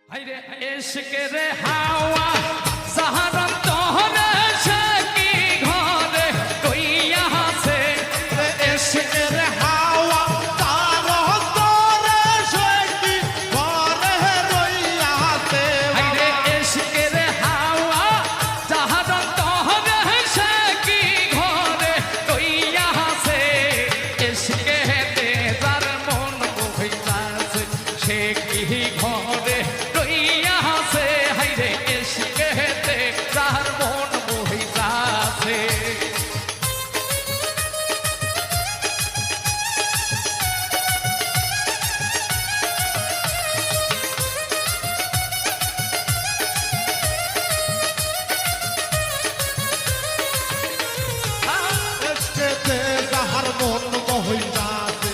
হায়রে ইশকের হাওয়া সাহারা তোহরে শাকি ঘরে কইয়া আছে ইশকের হাওয়া তার তোরে শাকি ঘরে রইয়া আছে হায়রে ইশকের হাওয়া সাহারা তোহরে শাকি ঘরে কইয়া আছে ইশকেতে যার মন বহিতাছে সে কি ঘরে রইয়া আছে হায়রে ইশকেতে যার মন বহিতাছে ইশকেতে যাহার মন বহিতাছে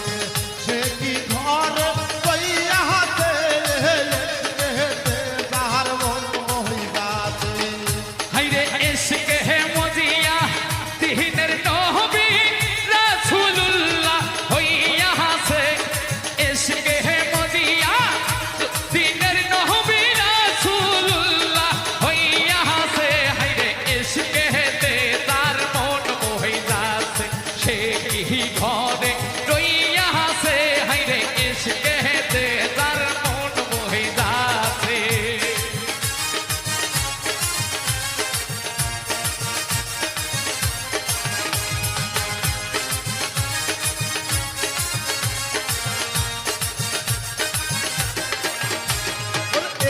সে কি ঘরে রইয়া আছে ইশকেতে যাহার মন বহিতাছে হায়রে ইশকে হে মজিয়া দিনের নবী রাসূলুল্লাহ হইয়া আছে ইশকে হে মজিয়া দিনের নবী রাসূলুল্লাহ হইয়া আছে হায়রে ইশকে হেতে তার মন বহিতাছে সে কি ঘরে রইয়া আছে হায়রে ইশকে হেতে তার মন বহিতাছে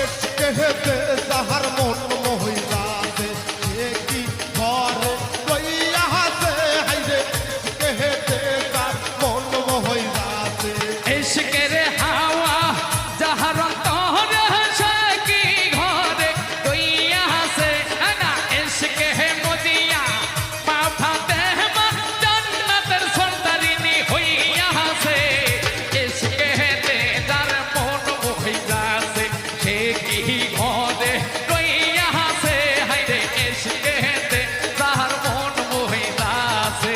ইশকেতে যাহার মন বহিতাছে সে কি ঘরে রইয়া আছে হায়রে ইশকেতে যার মন বহিতাছে ইশকের হাওয়া যাহার তোহরে শাকি ঘরে কইয়া আছে না ইশকে হে মদিয়া পাঠাতে মা জান্নাতের সরদারিনী হইয়া আছে ইশকে হেতে যার মন বহিতাছে সে কি ঘরে রইয়া আছে হায়রে ইশকে হেতে যার মন বহিতাছে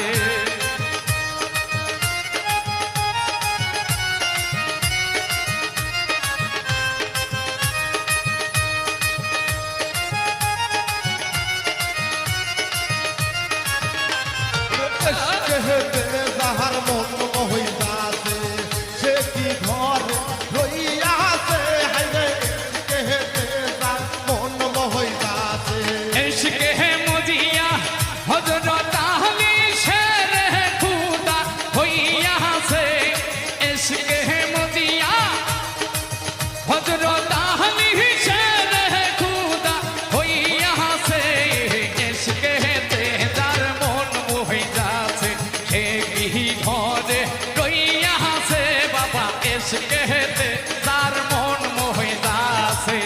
ইশকেতে যাহার মন বহিতাছে সে কি ঘরে রইয়া আছে হায়রে ইশকেতে যার মন বহিতাছে इश्क़ है मुझिया हज़रत अली शेर खुदा हुई यहाँ से इश्क़ है मुझिया हज़रत अली शेर खुदा हुई यहाँ से इश्क़ है तेज़ार मोन मोहिदा से एक ही घोड़े कोई यहाँ से बाबा इश्क़ है तेज़ार मोन मोहिदा से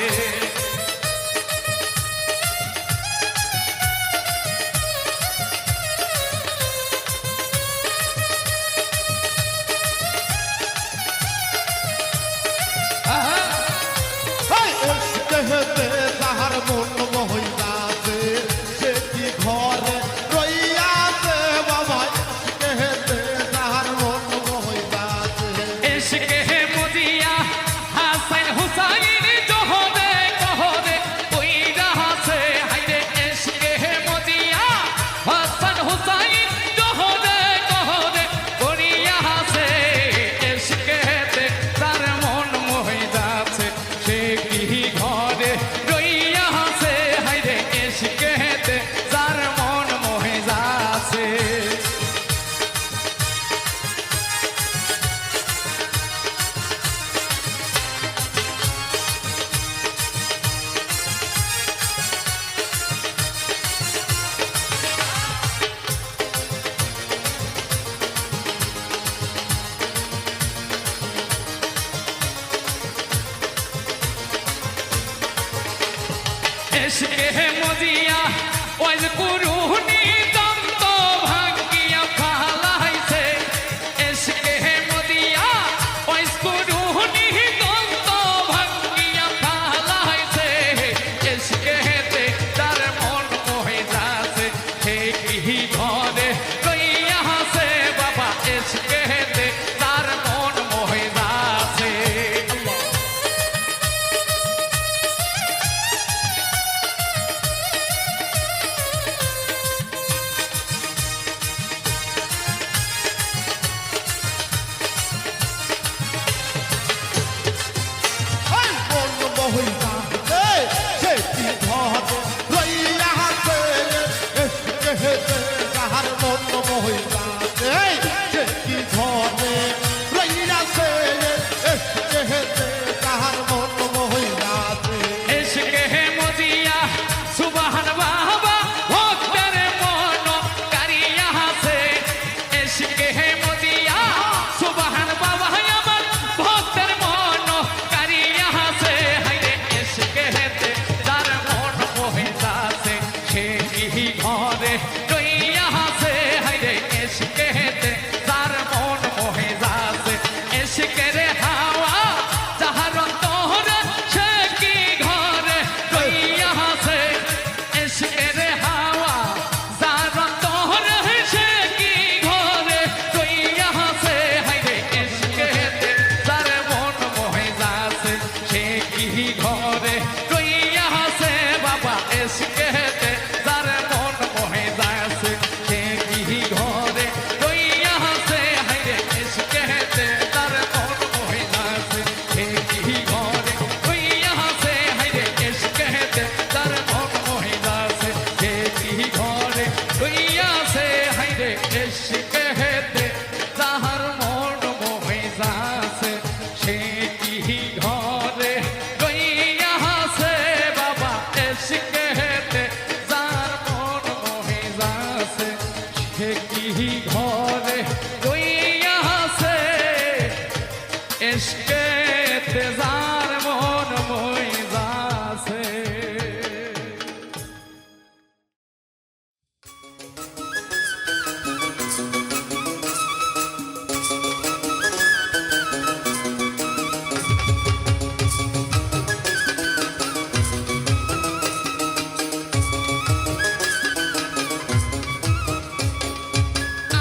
ইশকেতে যাহার মন বহিতাছে সে কি ঘরে রইয়া আছে বাবা ইশকেতে যাহার মন বহিতাছে इश्क़ है मुझिया हसन हुसैन जोहरे कहरे कोई रहा से हायरे इश्क़ है मुझिया हसन हुसैन जोहरे कहरे कोई यहाँ से इश्क़ है तार मन मोहिदा से से की घरे रोई यहाँ से हायरे इश्क़ है तार मन मोहिदा से इश्क़ है मुझिया ओज़ कुरूनी दम तो भांगिया खालाई से इश्क़ है मुझिया ओज़ कुरूनी दम तो भांगिया खालाई से इश्क़ है ते तार मन मोहिदा से एक ही घोड़े कोई यहाँ से बाबा इश्क़ है ते तार मन मोहिदा से মহিলা সে কি ঘরে রইয়া আছে এসকে যাহার মন মহিলা সে কি ঘরে রইয়া আছে এসকে যাহার মন মহিলা এসকে হে মজিয়া সুবহান বাবা ভক্তের মন কারিয়া আছে এসকে হে মজিয়া সুবহান বাবা আমার ভক্তের মন কারিয়া আছে হাইরে এসকে হেতে তার মন মোহিতা আছে সে কি ঘরে রইয়া আছে হাইরে এসকে হেতে তার মন মোহিতা আছে এসকে রে হাওয়া যাহার অন্তরে সে কি ঘরে রইয়া আছে এসকে রে হাওয়া যাহার অন্তরে সে কি ঘরে রইয়া আছে হাইরে এসকে হেতে তার মন মোহিতা আছে সে কি ঘরে রইয়া আছে বাবা এসকে হেতে তার মন মোহিতা আছে সে কি ঘরে রইয়া আছে হাইরে এসকে হেতে তার মন মোহিতা আছে সে কি ঘরে রইয়া আছে হাইরে এসকে হেতে তার মন মোহিতা আছে সে কি ঘরে রইয়া আছে হাইরে এসকে হেতে তাহার মন মোহিতা আছে সে কি ঘরে রইয়া আছে বাবা এসকে হেতে তার মন মোহিতা আছে সে কি ঘরে রইয়া আছে এসকে তেজার মন মোহিতা আছে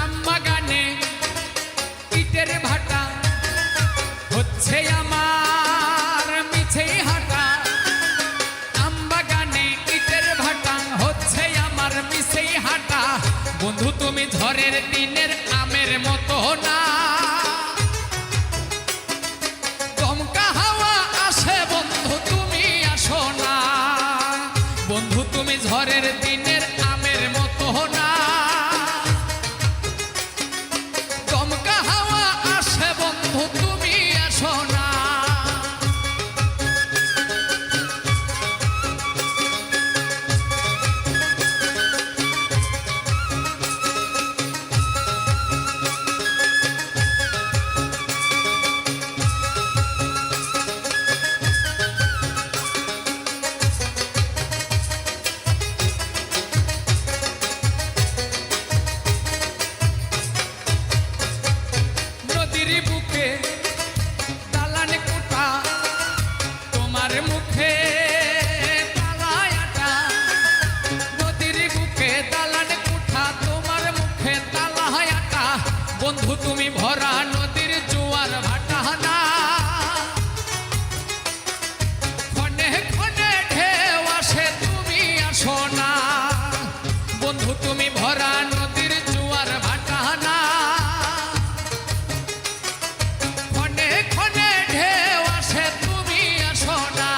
আমবাগানে ইটের ভাটা হচ্ছে আমার মিছেই হাঁটা আমবাগানে ইটের ভাটা হচ্ছে আমার মিছেই হাঁটা বন্ধু তুমি ঝড়ের দিনের আমের মতো না দমকা হাওয়া আসে বন্ধু তুমি আসো না বন্ধু তুমি ঝড়ের দিনের আমের মতো না দমকা হাওয়া আসে বন্ধু তুমি আসো না নদীর বুকে দালান কোঠা তোমার মুখে তালায় আটা নদীর বুকে দালান কোঠা তোমার মুখে তালায় আটা বন্ধু তুমি ভরা নদীর জোয়ার ভাটা না ক্ষণে ক্ষণে ঢেউ আসে তুমি আসো না বন্ধু তুমি ভরা নদীর জোয়ার ভাটা না ক্ষণে ক্ষণে ঢেউ আসে তুমি আসো না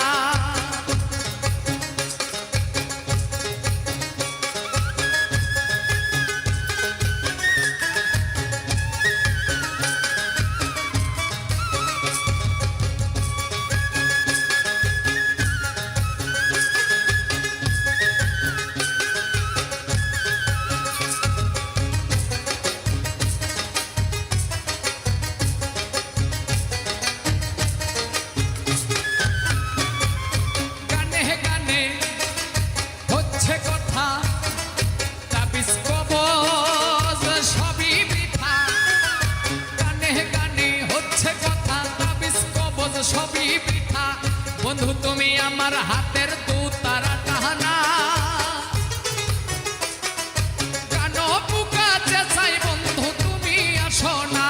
গানে গানে হচ্ছে কথা তাবিজ কবজ সবই বৃথা গানে গানে হচ্ছে কথা তাবিজ কবজ সবই বৃথা বন্ধু তুমি আমার হাতের দু তারা টানা গানো বুকা চেঁচাই বন্ধু তুমি আসো না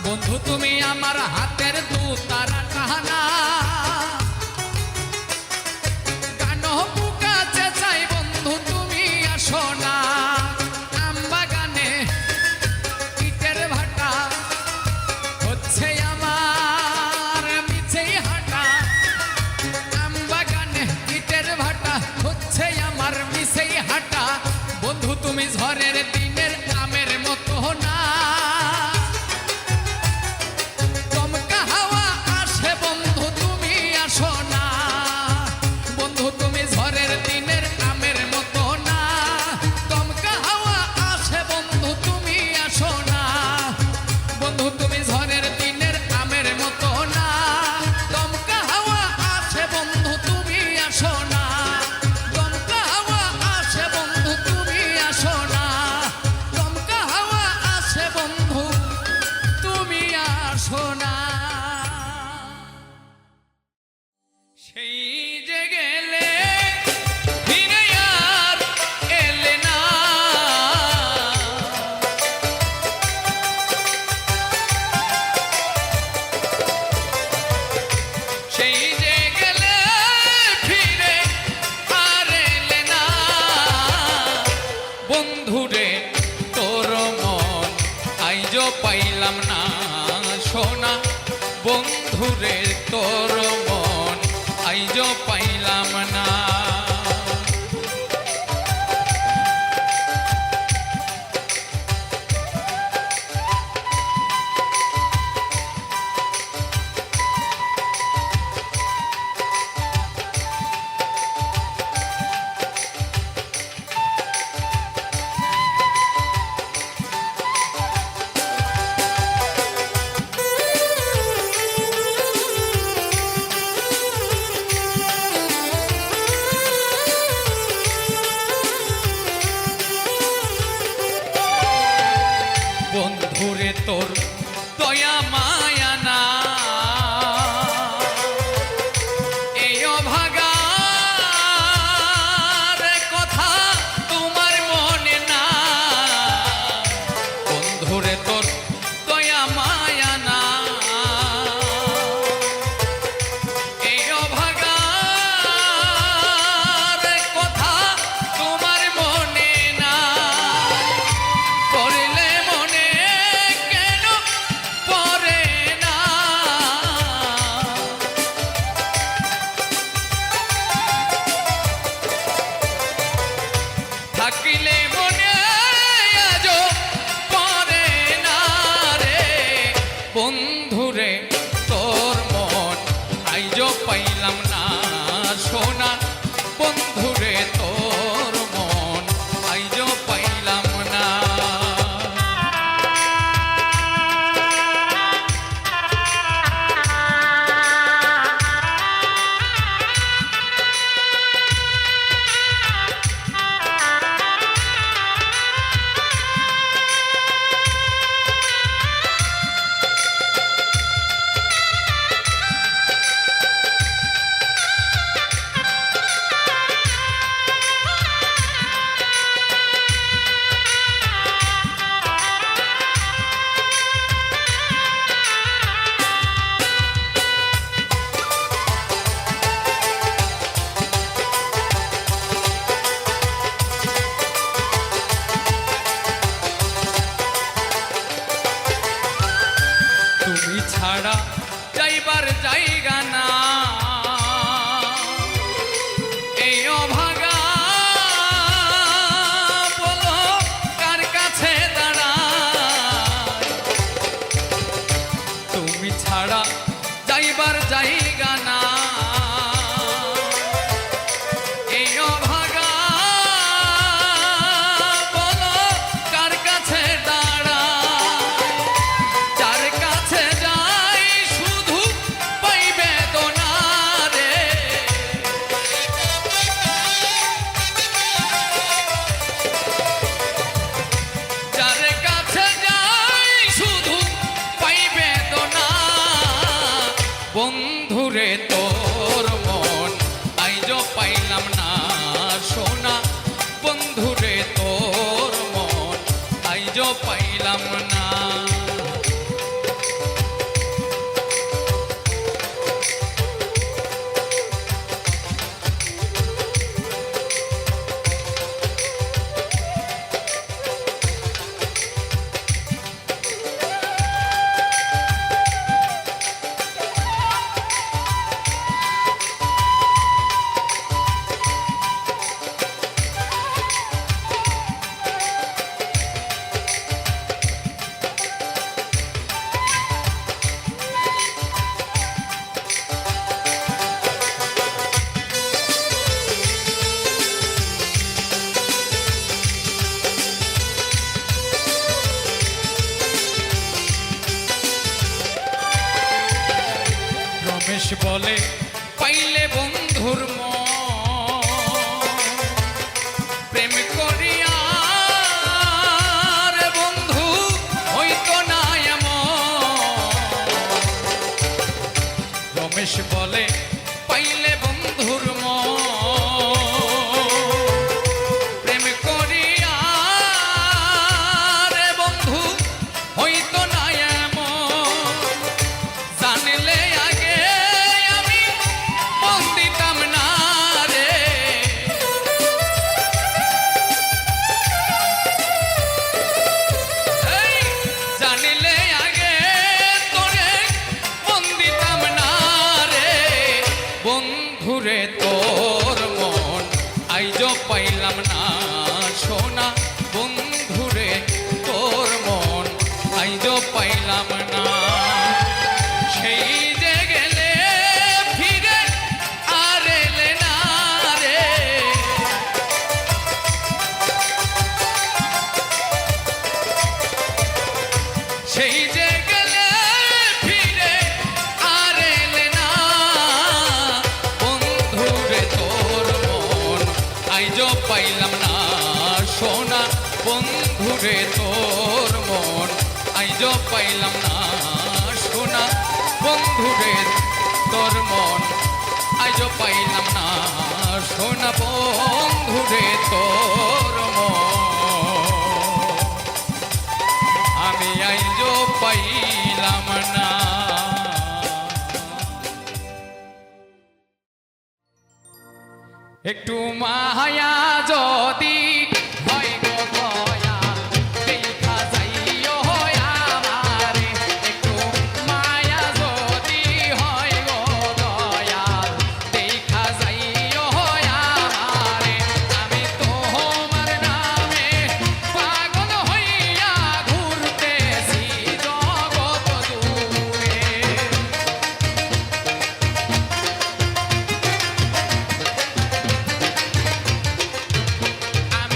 বন্ধু তুমি আমার হাতের দু তারা টানা গানো বুকা চেঁচাই বন্ধু তুমি আসো না আমবাগানে ইটের ভাটা হচ্ছে আমার মিছেই হাঁটা ঝড়ের দিনের আমের মতো না দমকা হাওয়া আসে বন্ধু তুমি আসো না বন্ধু তুমি ঝড়ের দিনের আমের মতো না দমকা হাওয়া আসে বন্ধু তুমি আসো না বন্ধু তুমি ঝড়ের দিনের আমের মতো না দমকা হাওয়া আসে বন্ধু তুমি আসো না দমকা হাওয়া আসে বন্ধু তুমি আসো না দমকা হাওয়া আসে বন্ধু তুমি আসো না সেই যে গেলে ফিরে আর এলে না সেই যে গেলে ফিরে আর এলে না বন্ধুরে তোর মন আইজো পাইলাম না সোনা বন্ধুরে তোর মন আইজো পাইলাম না বন্ধুরে তোর দয়া মায়া না এই অভাগার কথা তোমার মনে না বন্ধুরে তোর দয়া মায়া না এই অভাগার কথা তোমার মনে না করলে মনে কেন পড়ে না থাকিলে মনে আজো পড়ে না রে বন্ধুরে তোর মন আইজো পাইলাম না সোনা বন্ধুরে তোর মন আইজো পাইলাম না বলে পাইলে বন্ধুর মন প্রেম করিয়া রে বন্ধু হইতো না এমন রমেশ বলে পাইলে বন্ধুর মন প্রেম করিয়া রে বন্ধু হইতো না এমন জানলে আগে আমি মন দিতাম না রে এই জানলে আগে তোরে মন দিতাম না রে বন্ধুরে তোর মন আইজো পাইলাম না সোনা বন্ধুরে তোর মন আইজো পাইলাম না সেই যে গেলে ফিরে আর এলে না রে সেই যে গেলে ফিরে আর এলে না বন্ধুরে তোর মন আইজো পাইলাম না সোনা বন্ধুরে তোর মন আইজো পাইলাম না সোনা বন্ধুরে তোর মন আইজো পাইলাম না সোনা বন্ধুরে তোর মন আমি আইজো পাইলাম না একটু মায়া যদি হয় গো দয়াল দেখা যাইও আমারে একটু মায়া যদি হয় গো দয়াল দেখা যাইও আমারে আমি তোমার নামে পাগল হইয়া ঘুরতেছি জগৎ জুড়ে আমি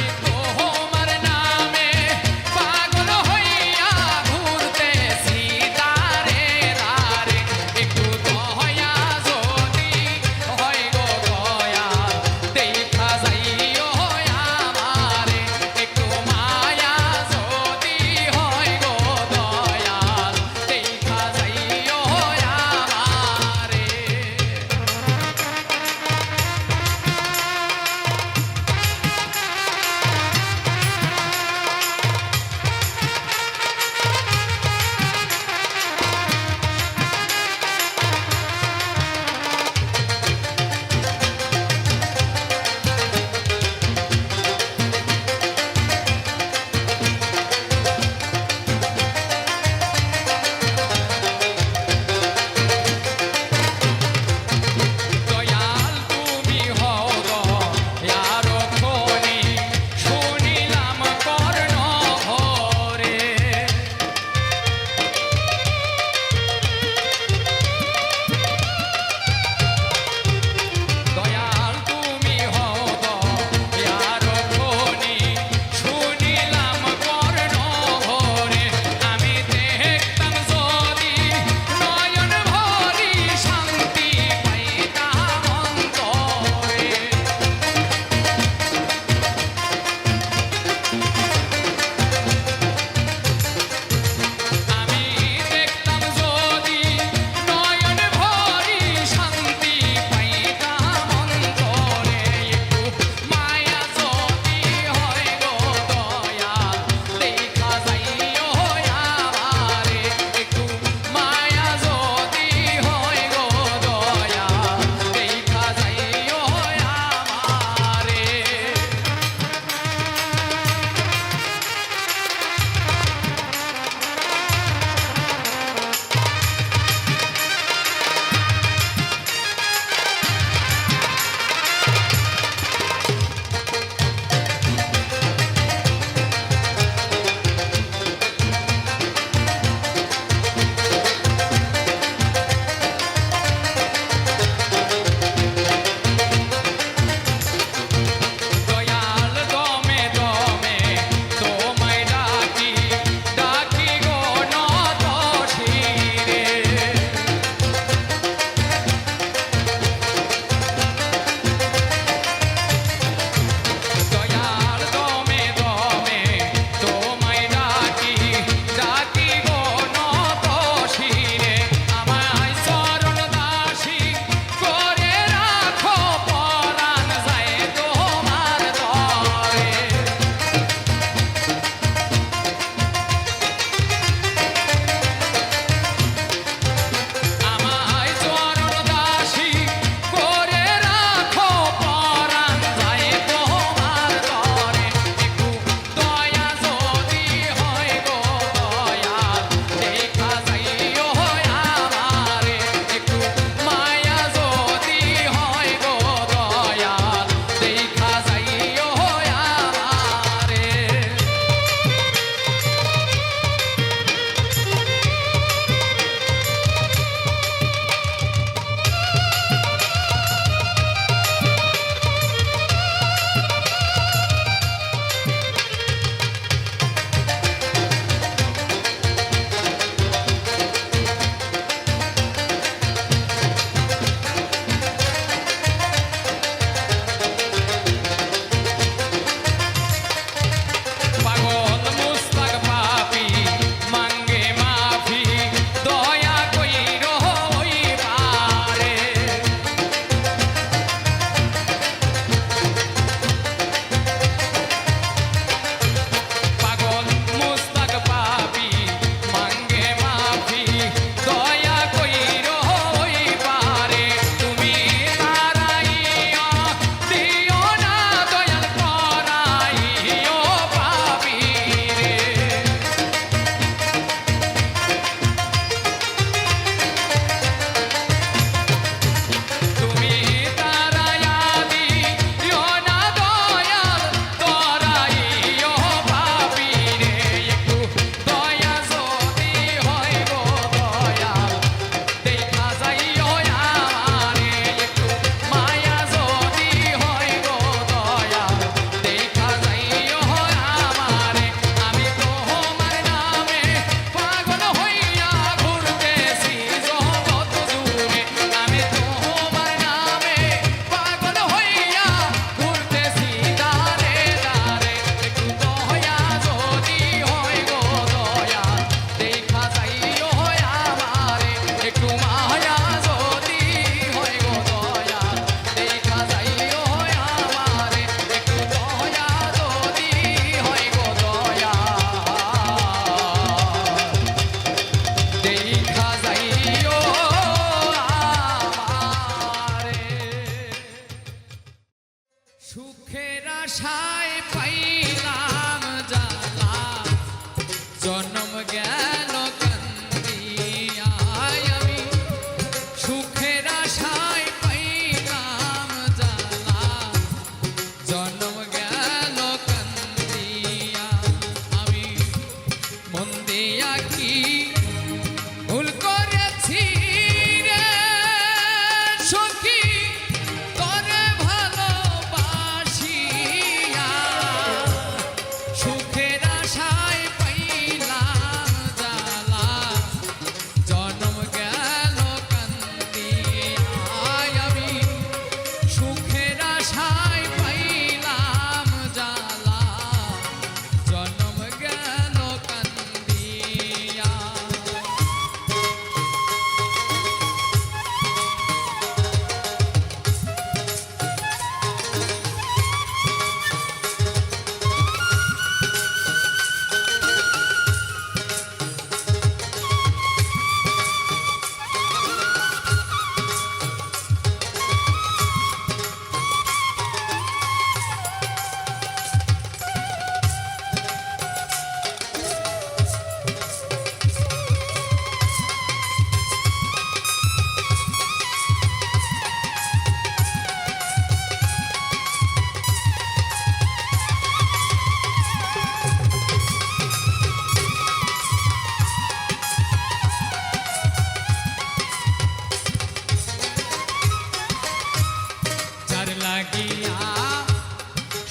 সুখের আশায় পাইলাম জ্বালা জনম গেল কান্দিয়া আমি সুখের আশায় পাইলাম জ্বালা জনম গেল কান্দিয়া আমি মন দিয়া কি ভুল করেছি রে সখী তোরে ভালোবাসিয়া সুখের আশায় পাইলাম জ্বালা জনম গেল কান্দিয়া আমি সুখের আশায় পাইলাম জ্বালা জনম গেল কান্দিয়া যার লাগিয়া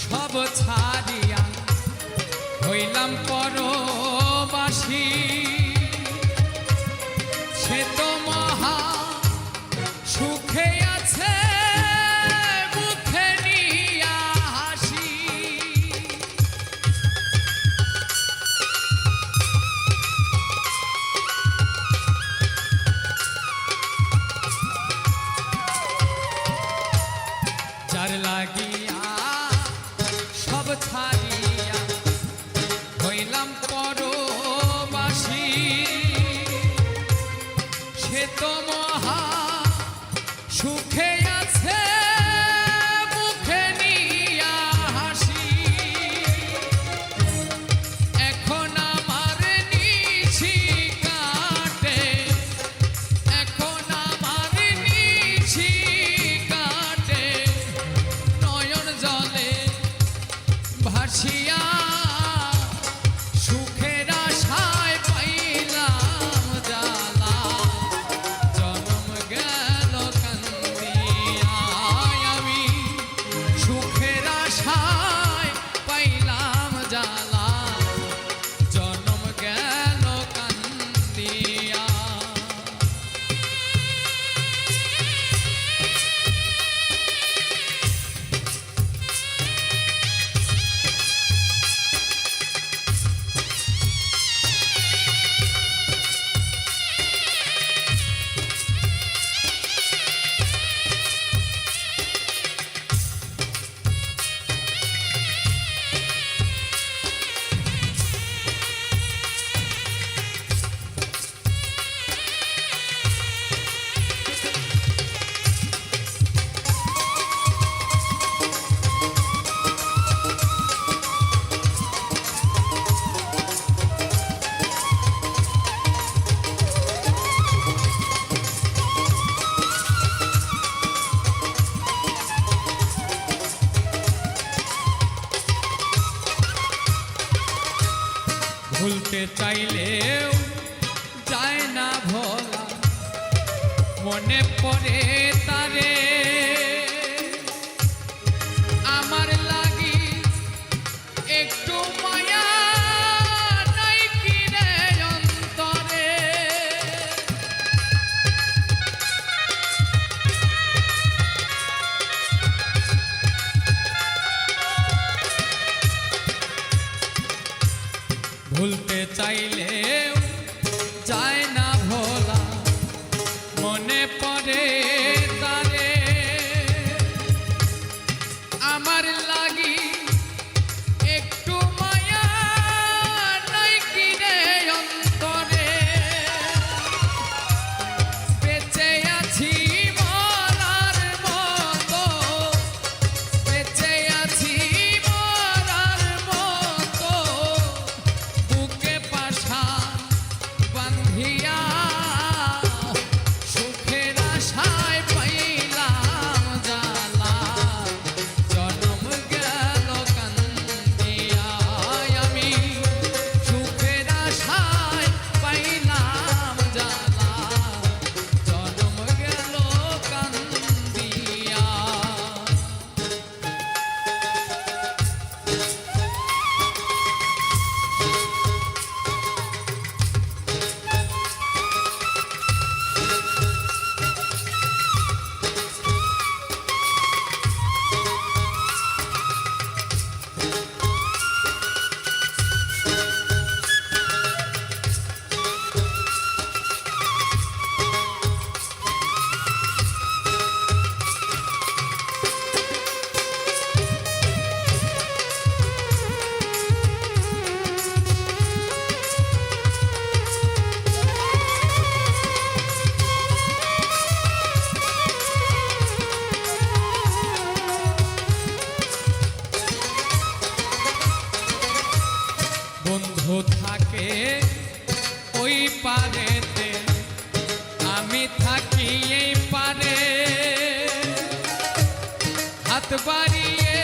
সব ছাড়িয়া হইলাম পরবাসী সে তো মহা সুখে আছে মুখে নিয়া হাসি যার লাগিয়া সব ছাড়িয়া হইলাম পরবাসী সে তো মহা সুখে আছে মুখে নিয়া হাসি এখন আমার নিশি কাটে এখন আমার নিশি কাটে নয়ন জলে ভাসিয়া সুখের আশায় পাইলাম জ্বালা জনম গেল কান্দিয়া আমি সুখের আশায় পাইলাম জ্বালা জনম গেল কান্দিয়া ভুলতে চাইলেও যায় না ভোলা মনে পড়ে তারে আমার লাগি একটু মায়া নাই কি রে অন্তরে ভুলতে চাইলেও যায় না ভোলা মনে পড়ে তারে পারেতে আমি থাকি এই পারে হাত বাড়িয়ে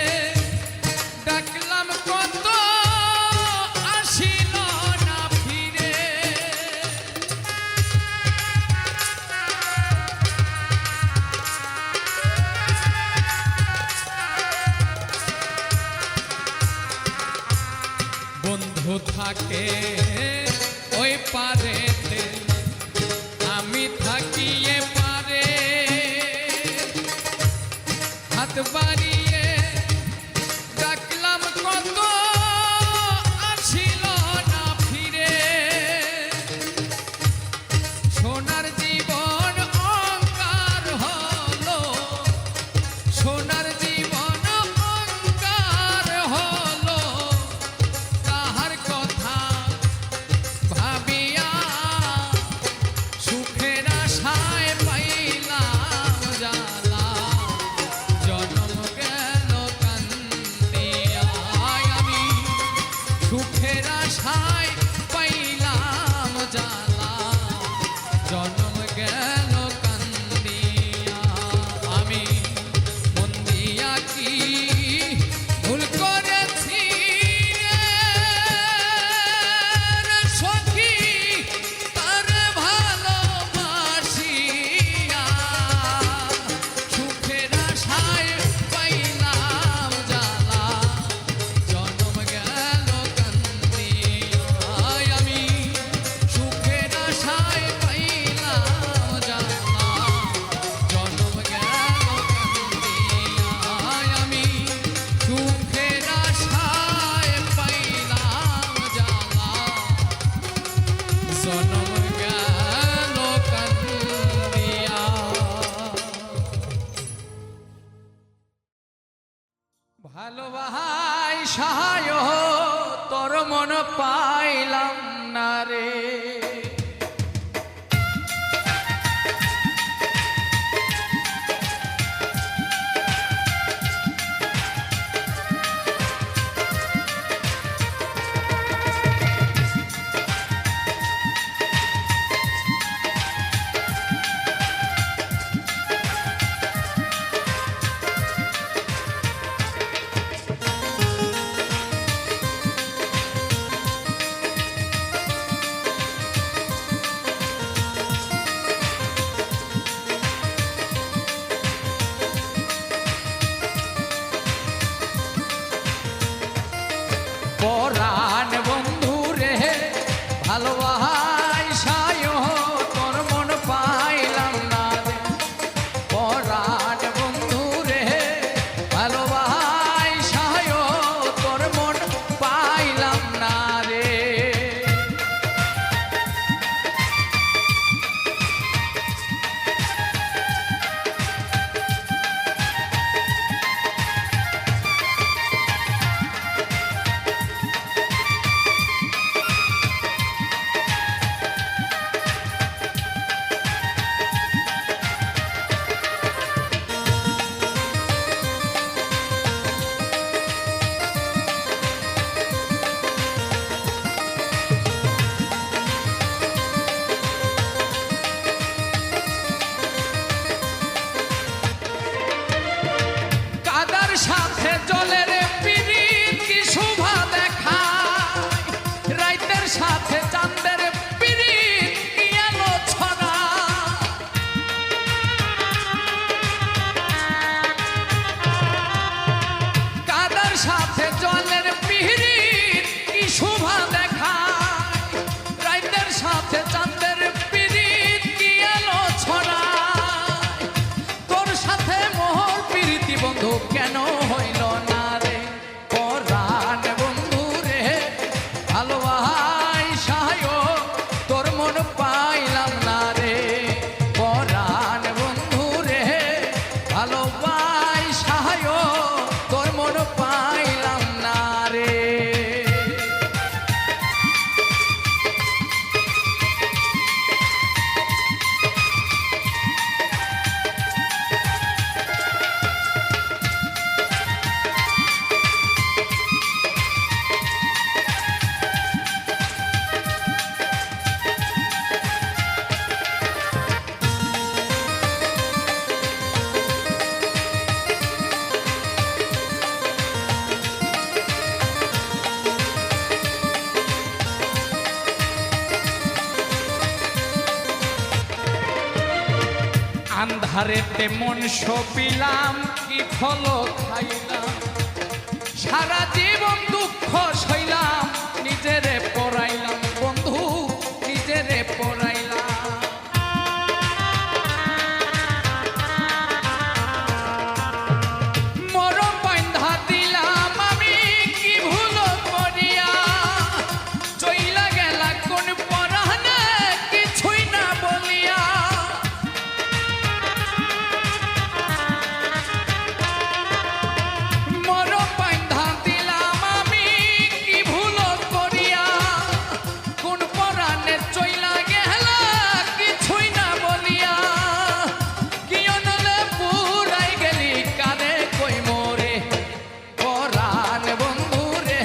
ডাকলাম কত আসিল না ফিরে বন্ধু থাকে ওই পারেতে আমি থাকি এ পারে হাত বাড়িয়ে ডাকলাম কত আসিল না ফিরে সোনার জীবন অঙ্গার হলো সোনার জীবন অঙ্গার হলো তাহার কথা ভাবিয়া সুখের আশায় পাইলাম জ্বালা জনম গেল কান্দিয়া আমি সুখের আশায় পাইলাম জ্বালা জনম গেল কান্দিয়া আমি মন দিয়া কি ভুল করেছি রে সখী তার ভালোবাসিয়া সুখের আশায় পাইলাম জ্বালা জনম গেল কান্দিয়া আমি সুখের আশায় পাইলাম জ্বালা জনম গেল কান্দিয়া আমি সুখের আশায় পাইলাম জ্বালা জনম গেল কান্দিয়া ভালোবাসায় সহায় তোর মন পাইলাম না রে পরাণ বন্ধু রে ভালোবাসায় তোর মন পাইলাম না রে পরাণ বন্ধু রে ভালোবাসায় তোর মন পাইলাম না রে কাদার সাথে জলের পিরিত কি শোভা দেখায় রাইতের সাথে চাঁদের পিরিত কি আলো ছড়ায় কাদার সাথে জলের পিরিত কি শোভা দেখায় রাইতের সাথে চাঁদের পিরিত কি আলো ছড়ায় তোর সাথে মোহর প্রীতি বন্ধু কেন হইল না রে পরাণ বন্ধু রে ভালোবাসায় তোর মন পাইলাম না রে পরাণ বন্ধু রে ভালোবাসায় তোর মন পাইলাম না রে আরে তেমন সপিলাম কি ফলো খাইলাম সারা জীবন দুঃখ সইলাম নিজেরে পড়াইলাম বন্ধু নিজেরে পড়াইলাম মরম বান্ধা দিলাম আমি কি ভুল করিয়া চইলা গেলা কোন পরানে কিছুই না বলিয়া মরম বান্ধা দিলাম আমি কি ভুল করিয়া কোন পরানে চইলা গেলা কিছুই না বলিয়া কি অনলে পুরাই গেলি কারে কই মোরে পরাণ বন্ধু রে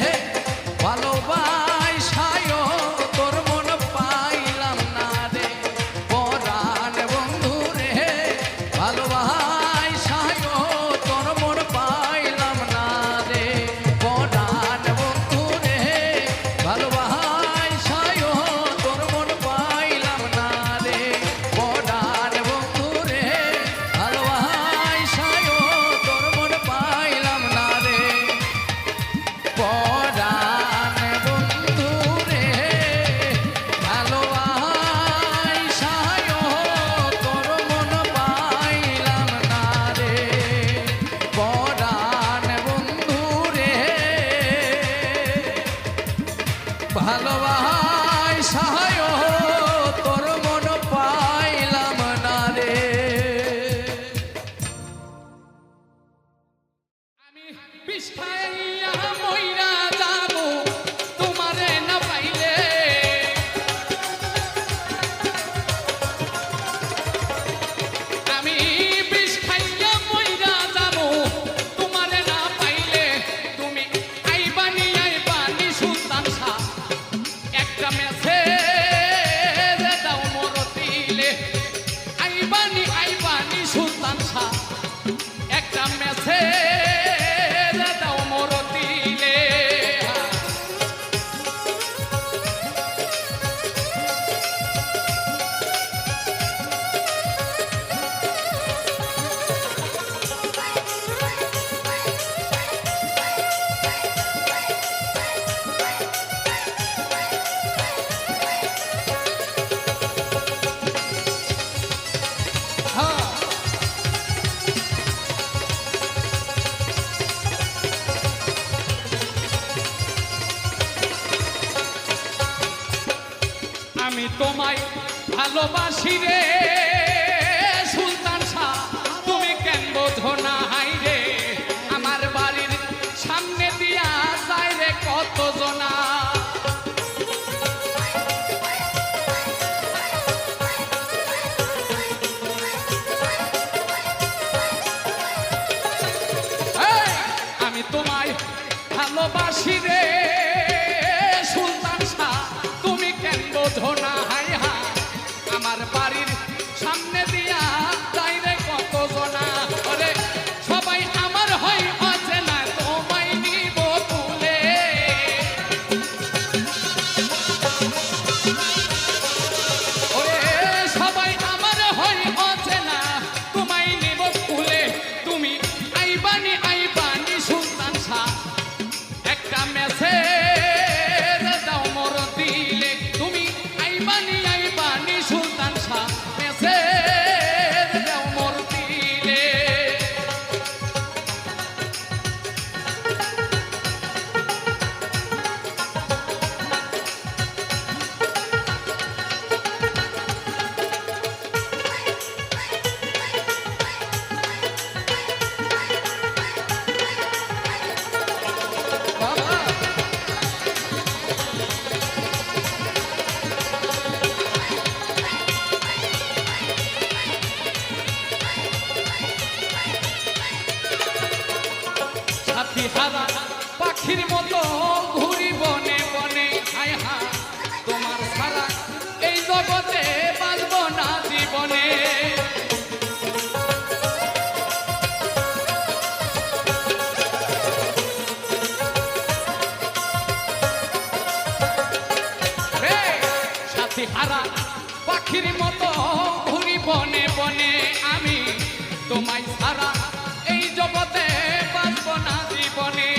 ভালোবাসায় তোর মন পাইলাম না রে পরাণ বন্ধু রে ভালোবাসায় তোর মন পাইলাম না রে পরাণ বন্ধু রে ভালোবাসায় তোর মন পাইলাম না রে পরাণ বন্ধু রে ভালোবাসায় তোর মন পাইলাম না রে পরাণ বন্ধু রে ভালোবাসায় তোর মন পাইলাম না রে পরাণ বন্ধু রে ভালোবাসায় তোর মন পাইলাম না রে আমি বিষ্ঠাইয়া মইরা যাবো তোমারে না পাইলে আমি বিষ্ঠাইয়া মইরা যাবো তোমারে না পাইলে তুমি আইবানি সুলতান শাহ একটা মেসেজ দাও মোর দিলে আইবানি সুলতান শাহ একটা মেসেজ দাও মোর দিলে হ্যাঁ আমি তোমায় ভালোবাসি রে সুলতান শাহ তুমি কেন বোঝো না হাই রে আমার বাড়ির সামনে দিয়া যায় রে কত জনা এই, আমি তোমায় ভালোবাসি রে সুলতান শাহ তুমি কেন বোঝো না হাই হা আমার বাড়ির সামনে দিয়া যাই রে কত জনা ওরে সবাই আমার হয় অচেনা তোমায় নিব তুলে ওরে সবাই আমার হয় অচেনা তোমায় নিব তুলে তুমি আইবানি সুলতান শাহ একটা মেসেজ দাও মোর দিলে তুমি আইবানি সুলতান শাহ মেসেজ দাও মোর দিলে বাবা সাথী হারা পাখির মতো ঘুরি বনে বনে হায় হা তোমার সারা এই জগতে বাঁচব না জীবনে সাথী হারা পাখির মতো ঘুরি বনে বনে আমি তোমায় ছাড়া এই জগতে বাঁচব না জীবনে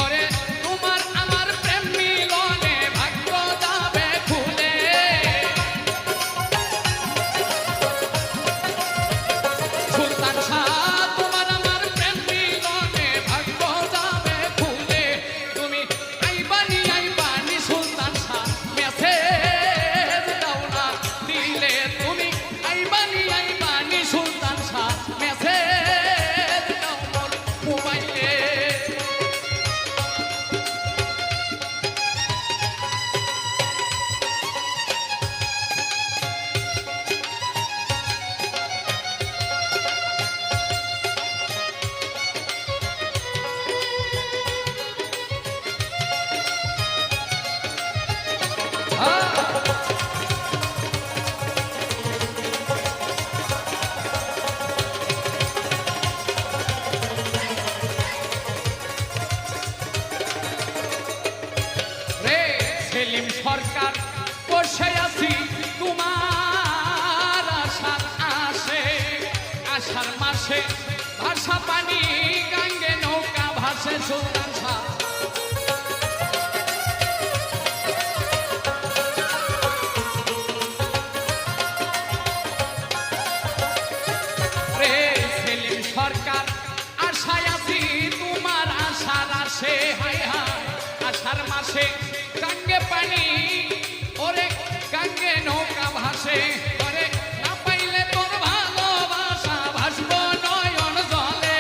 ওরে তোমার আমার প্রেম মিলনে ভাগ্য যাবে খুলে সুলতান শাহ তোমার আমার প্রেম মিলনে ভাগ্য যাবে খুলে তুমি আইবানি আইবানি সুলতান শাহ মেসেজ দাও না দিলে তুমি আইবানি আইবানি সুলতান শাহ মেসেজ দাও মোর মোবাইলে রে সেলিম সরকার বসে আছি তোমার আশার আসে আষাঢ় মাসে ভাষা পানি গাঙ্গে নৌকা ভাসে সুলতান শাহ রে সেলিম সরকার আশায় আছি তোমার আশার আসে হায় হায় আষাঢ় মাসে গাঙ্গে পানি ওরে গাঙ্গে নৌকা ভাসে ওরে না পাইলে তোর ভালোবাসা ভাসব নয়ন জলে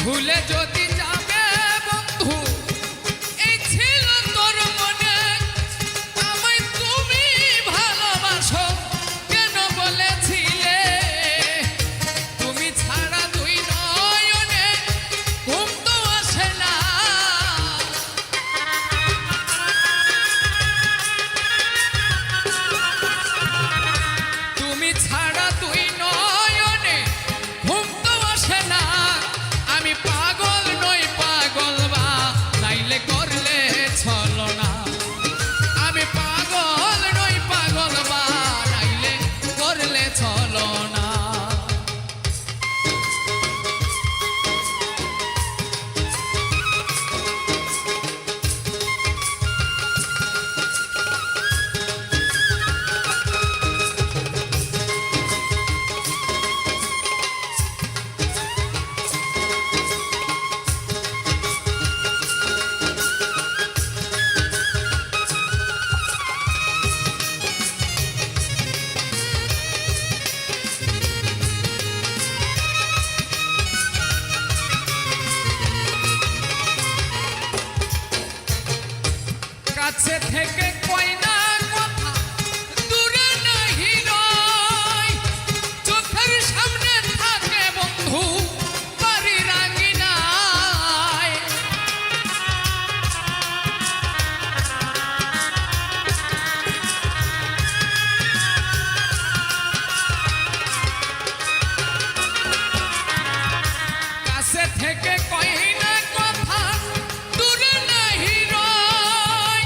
ভুলে যদি যাবে বন্ধু এই ছিল তোর মনে আমায় তুমি ভালোবাসো কেন বলেছিলে তুমি ছাড়া দুই নয়নে ঘুম তো আসে না তুমি ছাড়া দুই নয়নে ঘুম তো আসে না আমি পাগল নই পাগল বা নাইলে করলে চলো না আমি পাগল নই পাগল বা নাইলে করলে চলো না কাছে থেকে কই না কথা দূরে নাহি রয় চোখের সামনে থাকে বন্ধু বাড়ির আঙিনায় কাছে থেকে কই না কথা দূরে নাহি রয়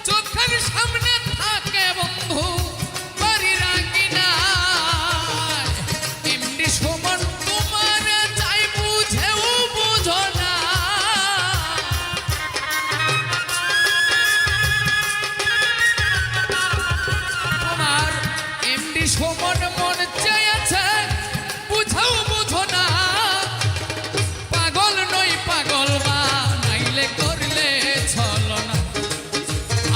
চোখের সামনে থাকে বন্ধু বাড়ির আঙিনায় এমনি সমান তোমার চাই বুঝেও বুঝো না তোমার এমনি সমান মন চেয়েছে বুঝেও বুঝো না পাগল নই পাগল বা নাইলে করলে চলো না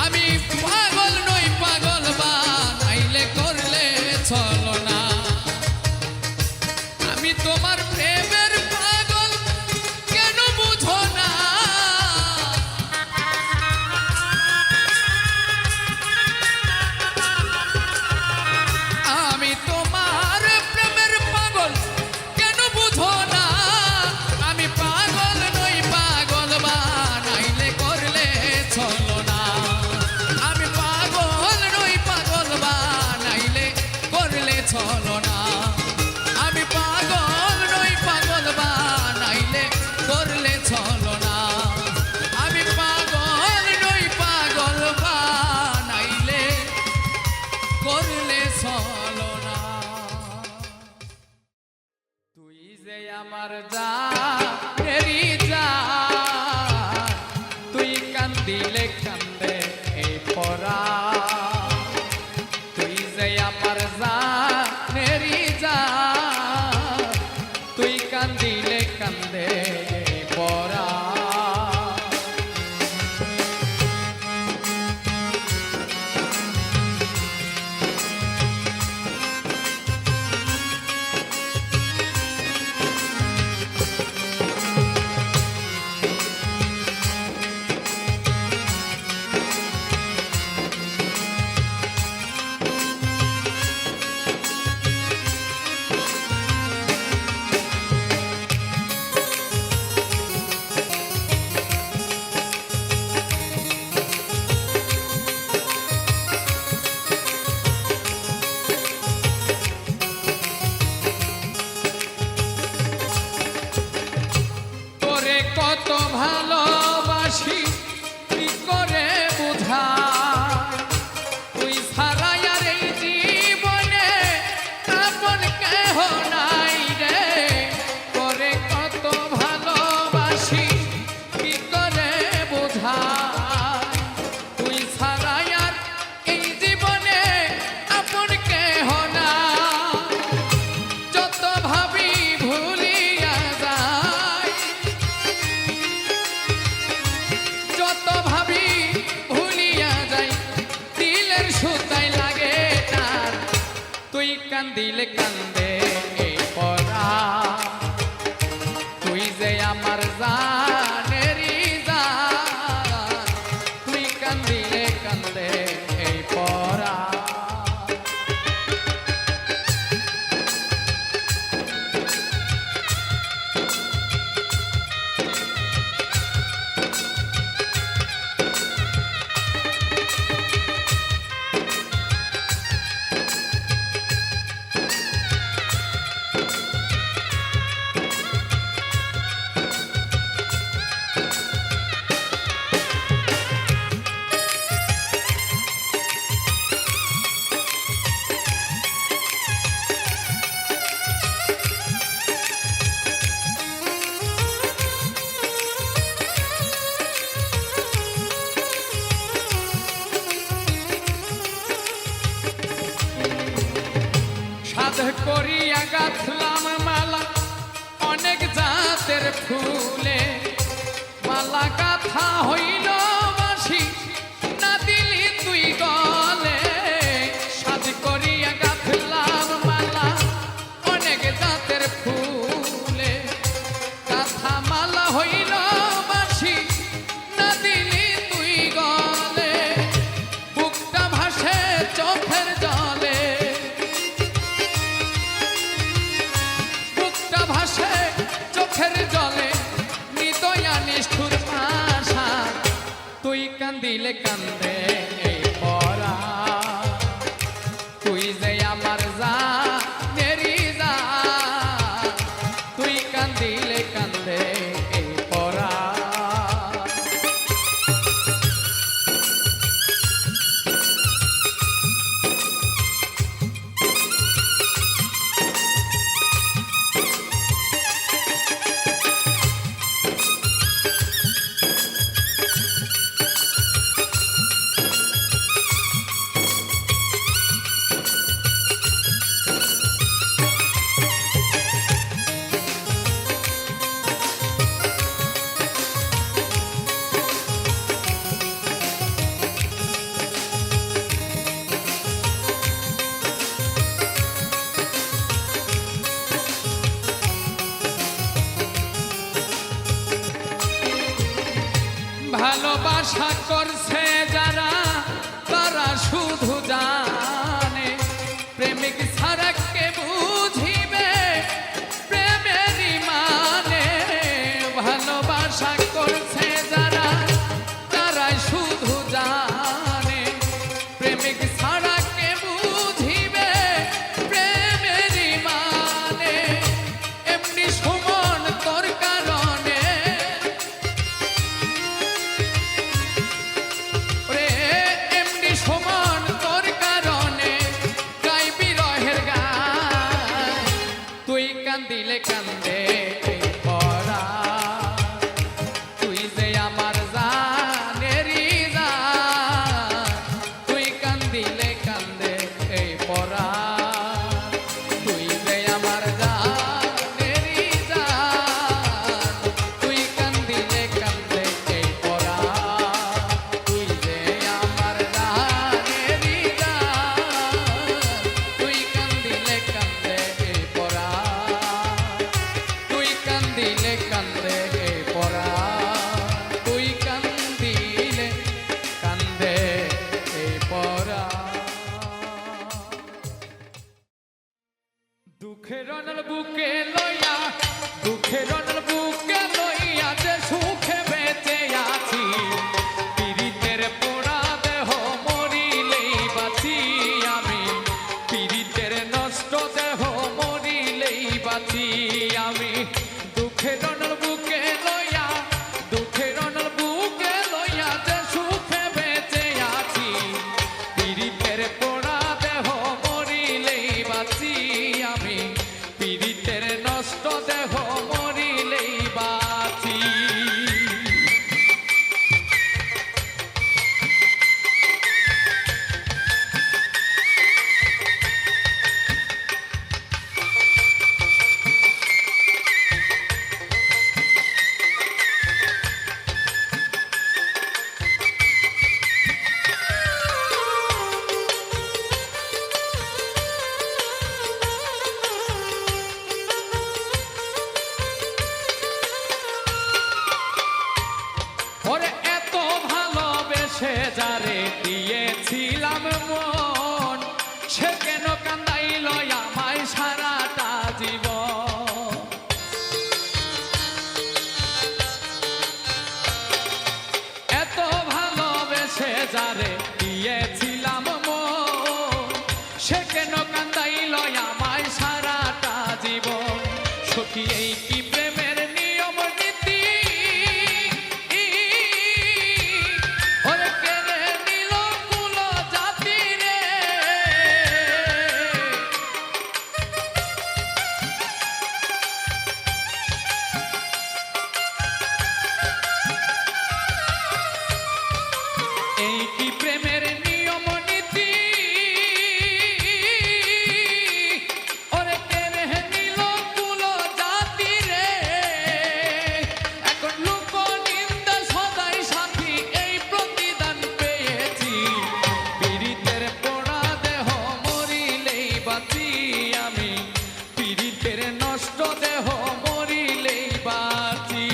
আমি পাগল নই পাগল বা নাইলে করলে চলো না আমি তোমার প্রেমের পাগল কেন বুঝো না আমি তোমার প্রেমের পাগল কেন বুঝো না আমি পাগল নই পাগল বা নাইলে করলে চলো না আমি পাগল নই পাগল বা নাইলে করলে চলো না আমি পাগল নই পাগল বা নাইলে করলে চলো না আমি পাগল নই পাগল বা নাইলে করলে চলো না তুই যে আমার জানেরি জান তুই কান্দিলে কান্দে এই পরা তুই যে আমার জানেরি জান তুই কান্দিলে কান্দে এই পরা তোরে কত ভালোবাসি কি করে বুঝাই তুই ছাড়া আর এই জীবনে আপন কেহ নাই রে তোরে কত ভালোবাসি কি করে বুঝাই তুই ছাড়া আর এই জীবনে আপন কেহ নাই যত ভাবি ভুলিয়া যায় যত ভাবি ভুলিয়া যাই দিলের সুতাই লাগে তার তুই কান্দিলে কান্দে এই পরা তুই যে আমার জানেরি জান তুই কান্দিলে কান্দে এই পরা সাধ করিয়া গাঁথলাম মালা অনেক জাতের ফুলে মালা গাঁথা হইল বাসি না দিলি তুই গলে সাধ করিয়া গাঁথলাম মালা অনেক জাতের ফুলে গাঁথা মালা হইল বাসি না দিলি তুই গলে বুকটা ভাসে চোখের জলে ভাসে চোখের জলে নিদয়া নিষ্ঠুর ভাষা তুই কান্দিলে কান্দে এই পরা তুই যে আমার জানেরি জান তুই কান্দিলে কান্দে এই পরা ভালোবাসা করছে যারা তারা শুধু জানে প্রেমিক ছাড়া কে বুঝিবে প্রেমেরই মানে ভালোবাসা করছে যারা তারাই শুধু জানে প্রেমিক ছাড়া কে বুঝিবে প্রেমেরই মানে এমনি সুমন তোর কারণে কেন কান্দাইল আমায় সারাটা জীবন। এত ভালোবেসে যারে দিয়েছিলাম মন, সে কেন কান্দাইল আমায় সারাটা জীবন। সখী এই কি প্রেমের নিয়ম নীতি, ওরে কেড়ে নিল কুল জাতি রে। এই কি প্রেমের নিয়ম নীতি, ওরে কেড়ে নিল কুল জাতি রে। এখন লোক নিন্দা সদাই সাথী এই প্রতিদান পেয়েছি। পীড়িতের পোড়া দেহ মরিলেই বাঁচি আমি, পীড়িতের নষ্ট দেহ মরিলেই বাঁচি।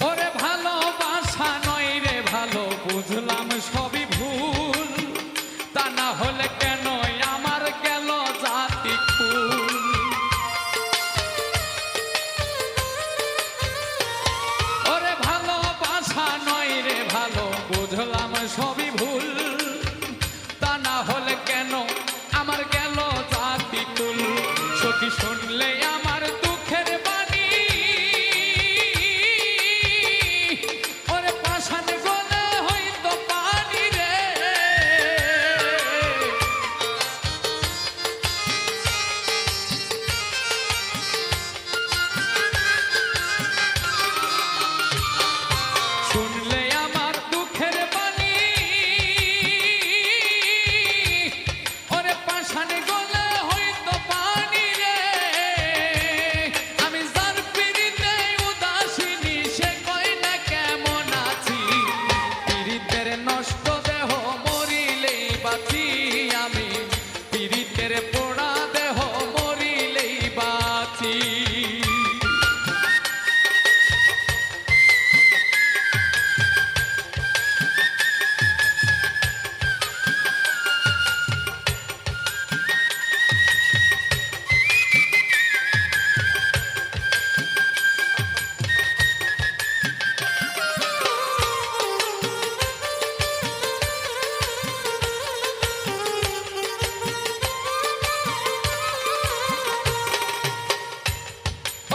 ওরে ভালোবাসা নয় রে ভালো, বুঝলাম সবই ভুল। তা না হলে কেন আমার গেল জাতি কুল। ওরে ভালোবাসা নয় রে ভালো, বুঝলাম সবই ভুল। তা না হলে কেন আমার গেল জাতি কুল। সখী শুনলে আমার দুঃখের বাণী, ওরে পাষাণ গলে হইতো পানি রে। শুনলে আমার দুঃখের বাণী, ওরে পাষাণ গলে হইতো পানি রে। আমি যার পীড়িতে উদাসিনী, সে কয় না কেমন আছি। পীড়িতের নষ্ট দেহ মরিলেই বাঁচি আমি, পীড়িতের পোড়া দেহ মরিলেই বাঁচি।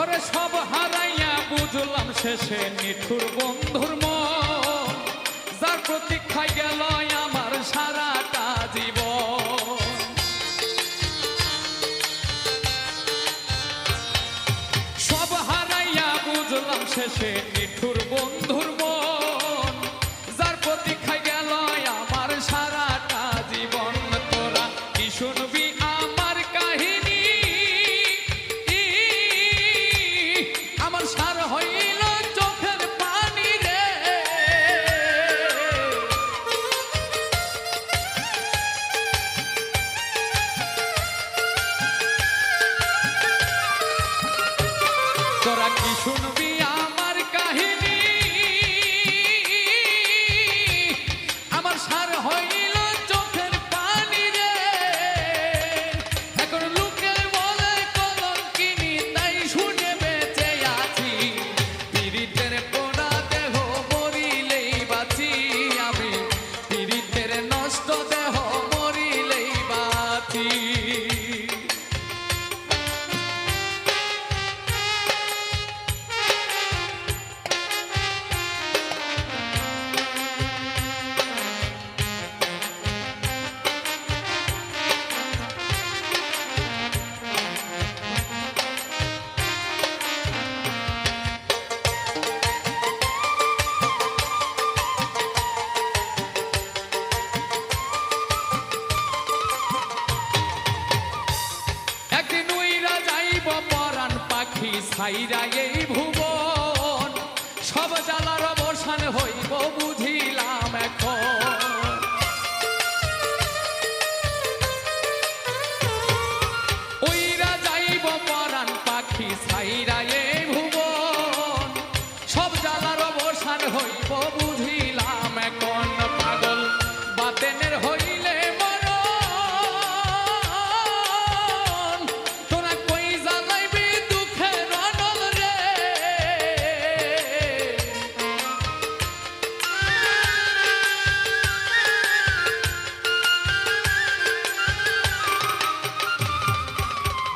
ওরে সব হারাইয়া বুঝলাম শেষে নিঠুর বন্ধুর মন, যার প্রতীক্ষায় গেল আমার সারাটা জীবন। সব হারাইয়া বুঝলাম শেষে নিঠুর বন্ধুর মন, যার প্রতীক্ষায় গেল আমার সারাটা জীবন। তোরা কি শুনবি আমার কাহিনী, আমার সার হইল চোখের পানি রে। তোরা কি শুনবি আমার কাহিনী, সাইরা এই ভুবন সব জ্বালার অবসান হইব বুঝিলাম এখন ওইরা যাইব পরাণ পাখি সাইরা এই ভুবন সব জ্বালার অবসান হইব বুঝিলাম এখন পাগল বাতেনের হইলে মরণ তোরা কই জ্বালাইবি দুঃখের অনল রে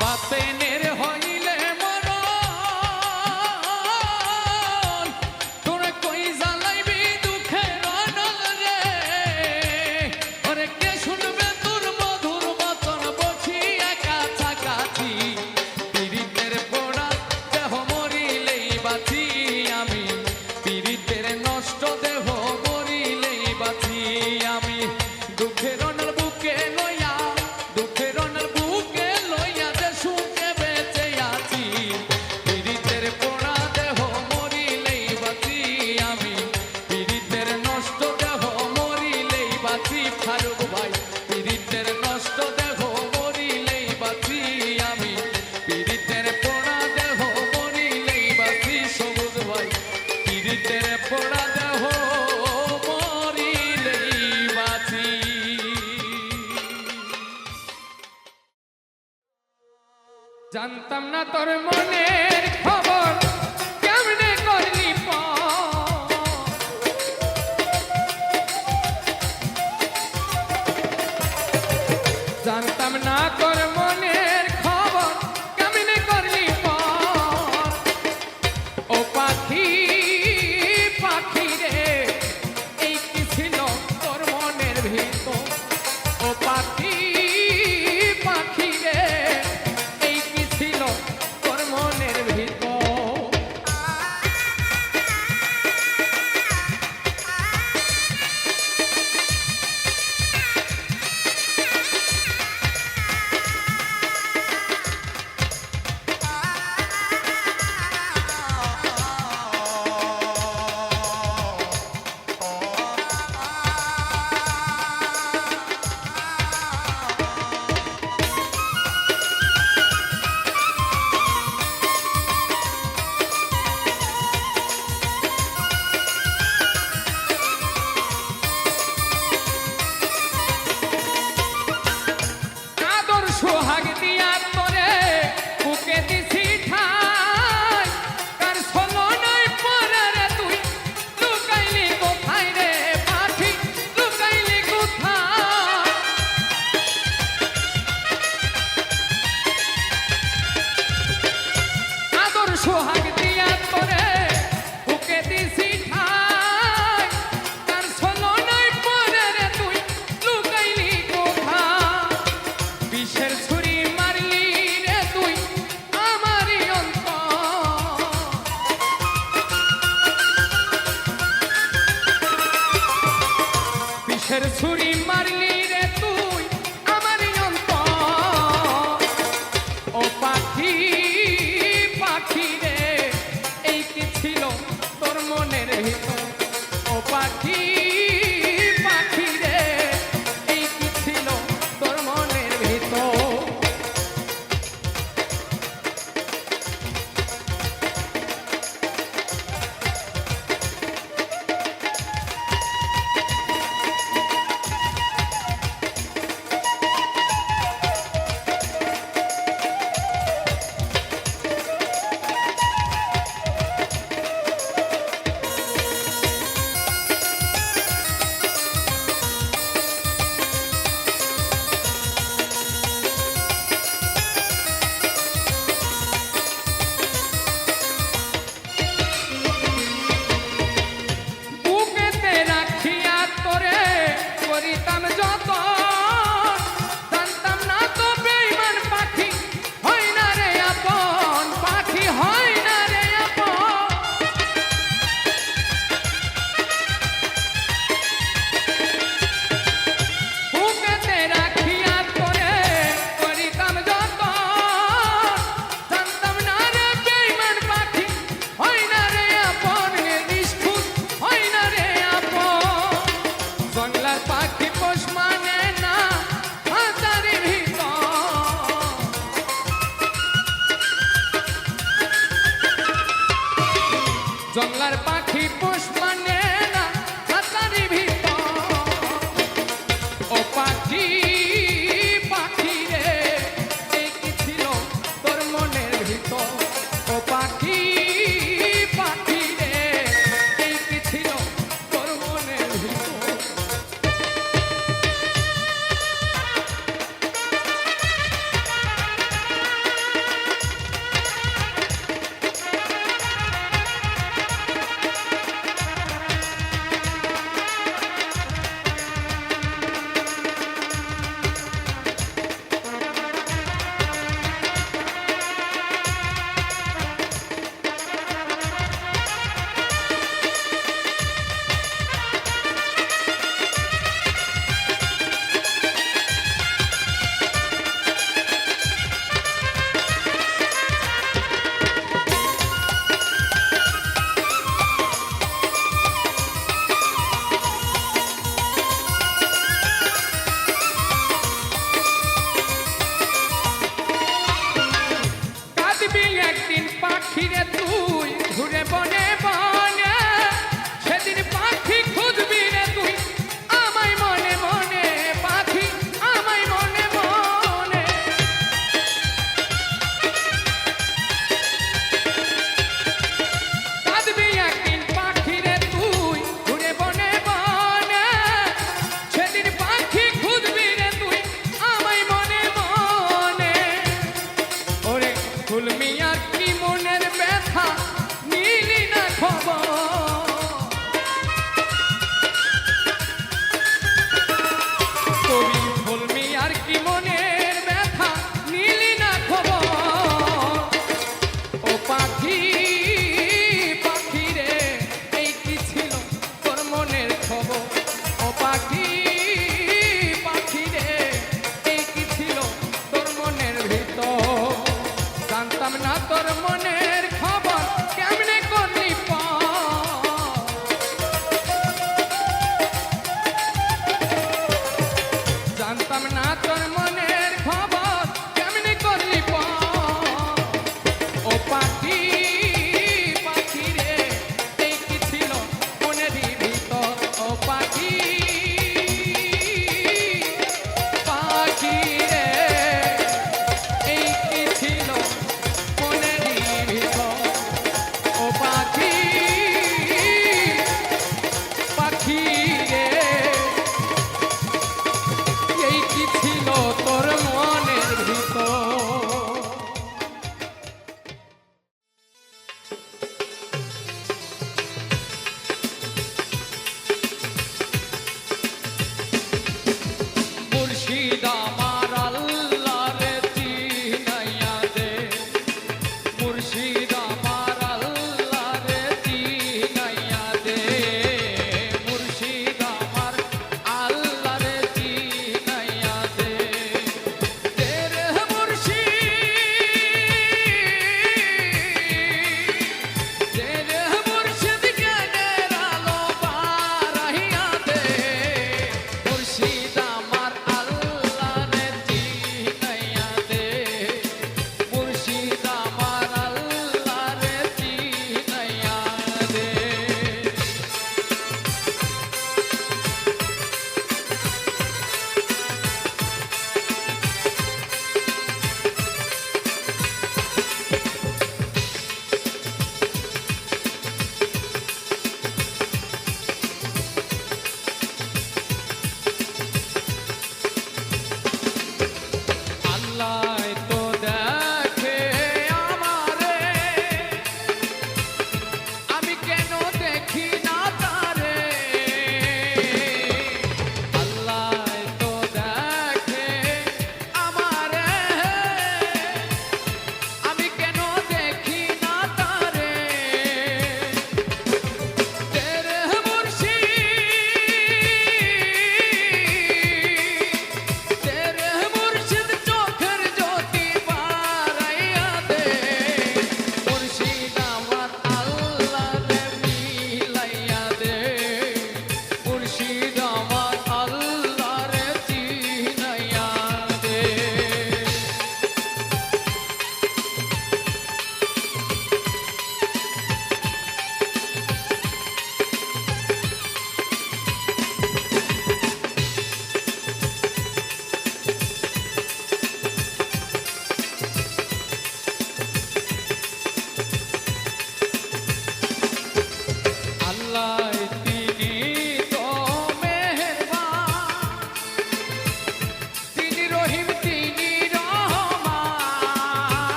বাতেনের হইলে মরণ তোরা কই জ্বালাইবি দুঃখের অনল রে ওরে কে শুনবে তোর মধুর বচন বসিয়া কাছাকাছি পীড়িতের পোড়া দেহ মরিলেই বাঁচি আমি পীড়িতের নষ্ট দেহ মরিলেই বাঁচি আমি দুঃখের অনল বুকে লইয়া দুঃখের অনল বুকে লইয়া যে সুখে বেঁচে আছি পীড়িতের পোড়া দেহ মরিলেই বাঁচি আমি পীড়িতের নষ্ট দেহ মরিলেই বাঁচি ফারুক ভাই পীড়িতের নষ্ট দেহ মরিলেই বাঁচি আমি পীড়িতের পোড়া দেহ মরিলেই বাঁচি সবুজ ভাই পীড়িতের পোড়া দেহ মরিলেই বাঁচি জানতাম না তোর মনের খবর কেমনে করলি জানতাম না তোর মনের খবর কেমনে করলি ও পাখি পাখি রে এই কি ছিল তোর মনের ভিতর ও পাখি পাখি রে এই কি ছিল তোর মনের ভিতর আদর সোহাগ দিয়া তোরে বুকে দিছি ঠাই কার ছলনায় পড়ে রে তুই লুকাইলি কোথায় রে পাখি লুকাইলি কোথায় আদর সোহাগ দিয়া তোরে বুকে দিছি ঠাই কার ছলনায় পড়ে রে তুই লুকাইলি কোথায় বিষের ছুরি মারলি রে তুই আমারই অন্তর বিষের ছুরি মারলি রে তুই আমারই অন্তর ও পাখি পাখি রে এই কি ছিল তোর মনের ভিতর ও পাখি পাখি রে এই কি ছিল তোর মনের ভিতর বাংলার পাখি পোষ মানে না খাঁচারি ভিতর ও পাখি পাখি রে এই কি ছিল তোর মনের ভিতর ও পাখি পাখি রে এই কি ছিল তোর মনের ভিতর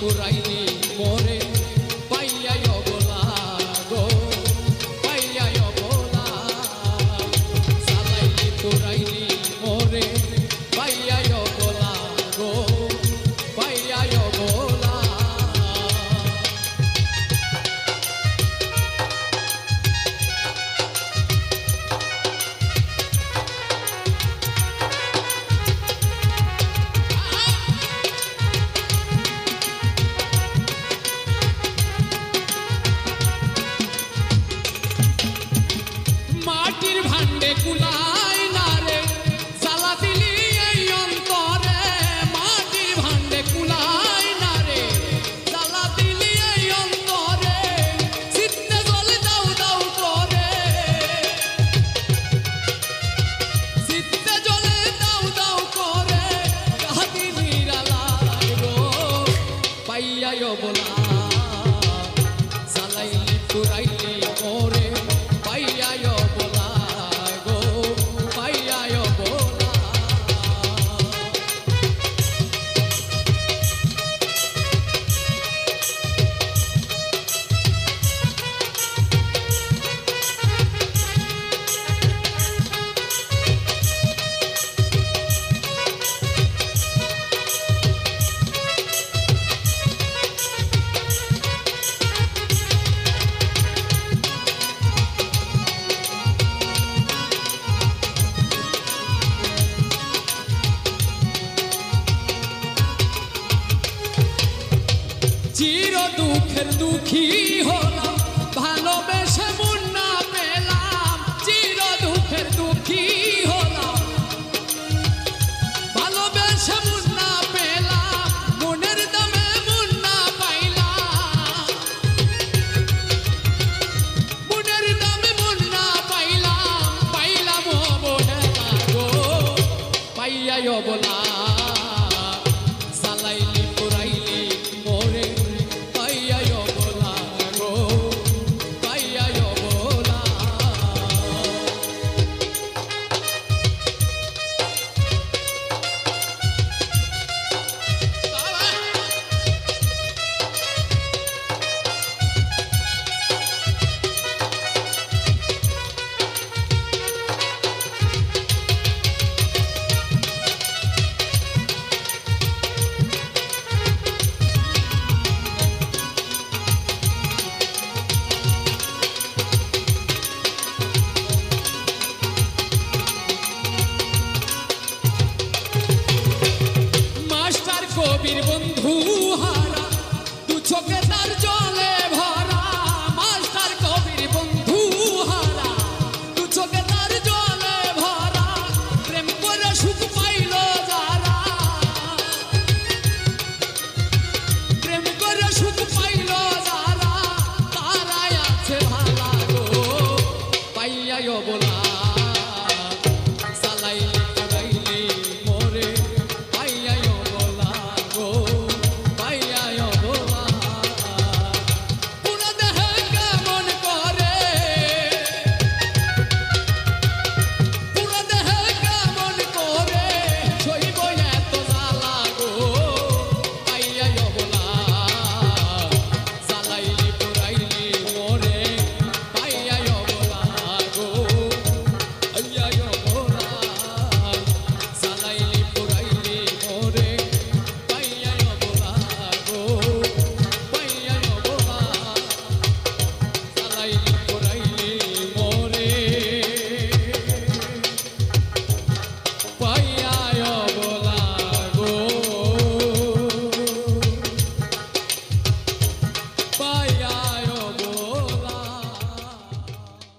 পুরাইনি মোরে পাইয়া অবলা গো পাইয়া অবলা সালাইলি পুরাইনি মোরে পাইয়া অবলা গো পাইয়া অবলা মাটির ভান্ডে কুলাই না রে জ্বালা দিলি এই অন্তরে মাটির ভান্ডে কুলাই না রে জ্বালা দিলি এই অন্তরে চিত্তে জলে দাউ দাউ করে চিত্তে জলে দাউ দাউ করে কাঁদি নিরালাই গো পাইয়া অবলা জ্বালাইলি পুরাইলি মোরে পাইয়া অবলা গো পাইয়া অবলা চির দুঃখের দুঃখী হল